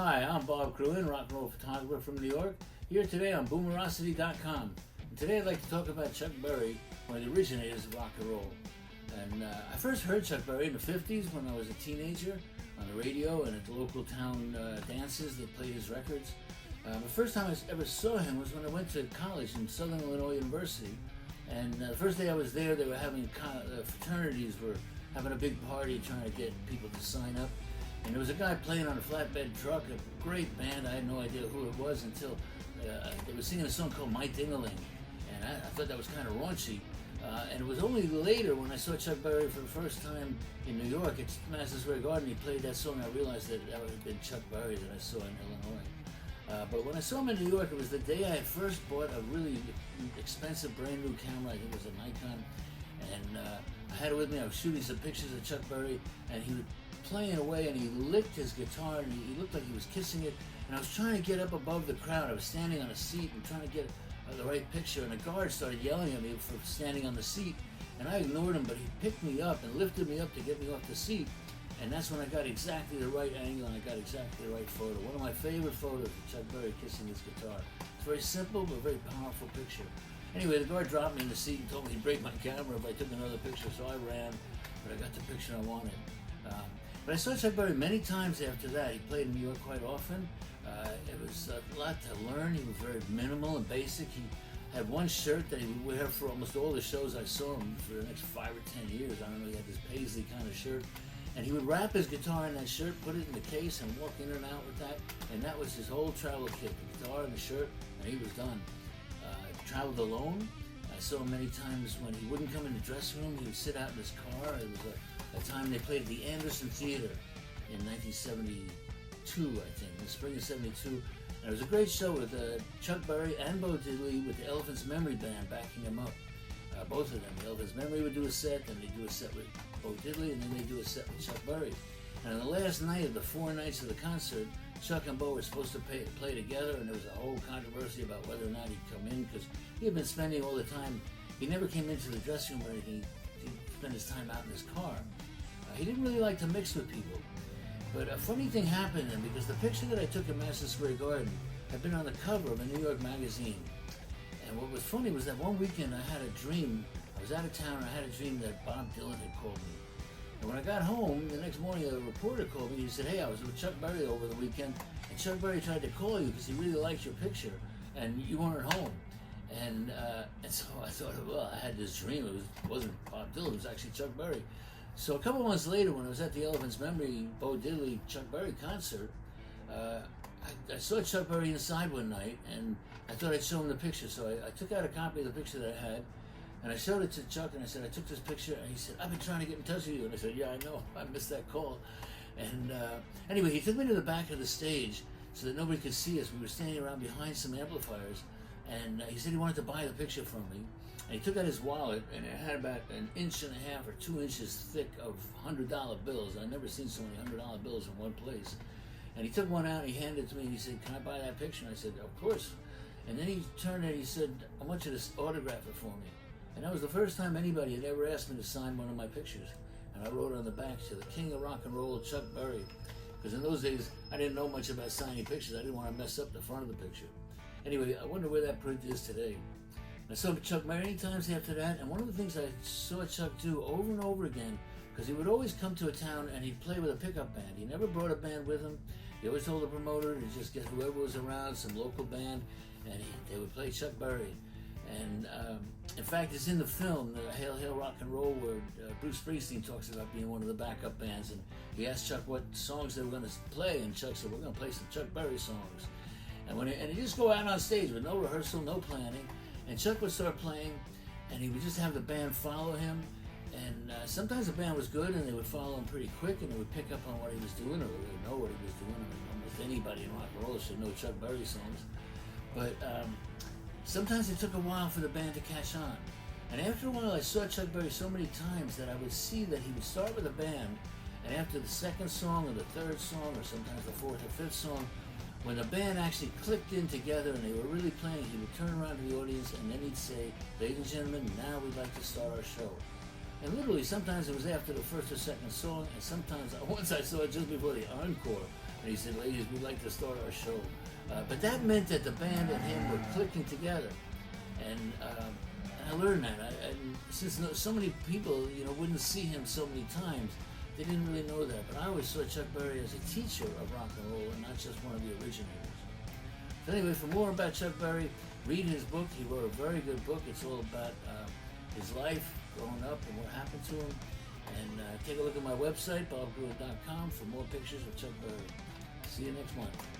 Hi, I'm Bob Gruen, rock and roll photographer from New York, here today on Boomerocity.com. And today I'd like to talk about Chuck Berry, one of the originators of rock and roll. And I first heard Chuck Berry in the 50s when I was a teenager on the radio and at the local town dances. They played his records. The first time I ever saw him was when I went to college in Southern Illinois University. And the first day I was there, they were having, fraternities were having a big party trying to get people to sign up. And there was a guy playing on a flatbed truck, a great band. I had no idea who it was until they were singing a song called My Ding-a-Ling. And I thought that was kind of raunchy. And it was only later when I saw Chuck Berry for the first time in New York at Madison Square Garden, he played that song, I realized that that had been Chuck Berry that I saw in Illinois. But when I saw him in New York, it was the day I first bought a really expensive brand new camera. I think it was a Nikon. And I had it with me. I was shooting some pictures of Chuck Berry, and he was playing away, and he licked his guitar, and he looked like he was kissing it. And I was trying to get up above the crowd. I was standing on a seat and trying to get the right picture, and a guard started yelling at me for standing on the seat. And I ignored him, but he picked me up and lifted me up to get me off the seat. And that's when I got exactly the right angle and I got exactly the right photo. One of my favorite photos of Chuck Berry kissing his guitar. It's very simple but very powerful picture. Anyway, the guard dropped me in the seat and told me he'd break my camera if I took another picture, so I ran, but I got the picture I wanted. But I saw Chuck Berry many times after that. He played in New York quite often. It was a lot to learn. He was very minimal and basic. He had one shirt that he would wear for almost all the shows I saw him for the next 5 or 10 years. I don't know, he had this paisley kind of shirt. And he would wrap his guitar in that shirt, put it in the case, and walk in and out with that. And that was his whole travel kit, the guitar and the shirt, and he was done. He traveled alone. I saw him many times when he wouldn't come in the dressing room. He would sit out in his car. It was a time they played at the Anderson Theater in 1972, I think, in the spring of 72. And it was a great show with Chuck Berry and Bo Diddley with the Elephant's Memory Band backing him up. Both of them. The Elephant's Memory would do a set, then they'd do a set with Bo Diddley, and then they'd do a set with Chuck Berry. And on the last night of the 4 nights of the concert, Chuck and Bo were supposed to play together, and there was a whole controversy about whether or not he'd come in, because he had been spending all the time, he never came into the dressing room or anything, he'd spend his time out in his car. He didn't really like to mix with people. But a funny thing happened then, because the picture that I took at Madison Square Garden had been on the cover of a New York magazine. And what was funny was that one weekend I had a dream. I was out of town and I had a dream that Bob Dylan had called me. And when I got home, the next morning a reporter called me. He said, "Hey, I was with Chuck Berry over the weekend, and Chuck Berry tried to call you because he really liked your picture, and you weren't home." And so I thought, well, I had this dream. It wasn't Bob Dylan, it was actually Chuck Berry. So a couple months later, when I was at the Elephant's Memory Bo Diddley Chuck Berry concert, I saw Chuck Berry inside one night, and I thought I'd show him the picture. So I took out a copy of the picture that I had, and I showed it to Chuck, and I said, "I took this picture," and he said, "I've been trying to get in touch with you." And I said, "Yeah, I know, I missed that call." And anyway, he took me to the back of the stage so that nobody could see us. We were standing around behind some amplifiers, and he said he wanted to buy the picture from me. And he took out his wallet, and it had about 1.5 inches or 2 inches thick of $100 bills. I'd never seen so many $100 bills in one place. And he took one out, and he handed it to me, and he said, "Can I buy that picture?" And I said, "Of course." And then he turned and he said, "I want you to autograph it for me." And that was the first time anybody had ever asked me to sign one of my pictures. And I wrote on the back, to the King of Rock and Roll, Chuck Berry. Because in those days, I didn't know much about signing pictures. I didn't want to mess up the front of the picture. Anyway, I wonder where that print is today. I saw Chuck many times after that, and one of the things I saw Chuck do over and over again, because he would always come to a town and he'd play with a pickup band. He never brought a band with him. He always told the promoter to just get whoever was around, some local band, and they would play Chuck Berry. And in fact, it's in the film, Hail, Hail, Rock and Roll, where Bruce Springsteen talks about being one of the backup bands, and he asked Chuck what songs they were going to play, and Chuck said, "We're going to play some Chuck Berry songs." And he'd just go out on stage with no rehearsal, no planning, and Chuck would start playing, and he would just have the band follow him. And sometimes the band was good, and they would follow him pretty quick, and they would pick up on what he was doing, or they would know what he was doing. I mean, almost anybody in rock and roll should know Chuck Berry songs. But sometimes it took a while for the band to catch on. And after a while, I saw Chuck Berry so many times that I would see that he would start with a band, and after the second song or the third song, or sometimes the fourth or fifth song, when the band actually clicked in together and they were really playing, he would turn around to the audience and then he'd say, "Ladies and gentlemen, now we'd like to start our show." And literally, sometimes it was after the first or second song, and sometimes, once I saw it just before the encore. And he said, ladies, we'd like to start our show. But that meant that the band and him were clicking together. And I learned that. And since so many people, wouldn't see him so many times, they didn't really know that. But I always saw Chuck Berry as a teacher of rock and roll and not just one of the originators. So anyway, for more about Chuck Berry, read his book. He wrote a very good book. It's all about his life growing up and what happened to him. And take a look at my website, bobgruen.com, for more pictures of Chuck Berry. See you next month.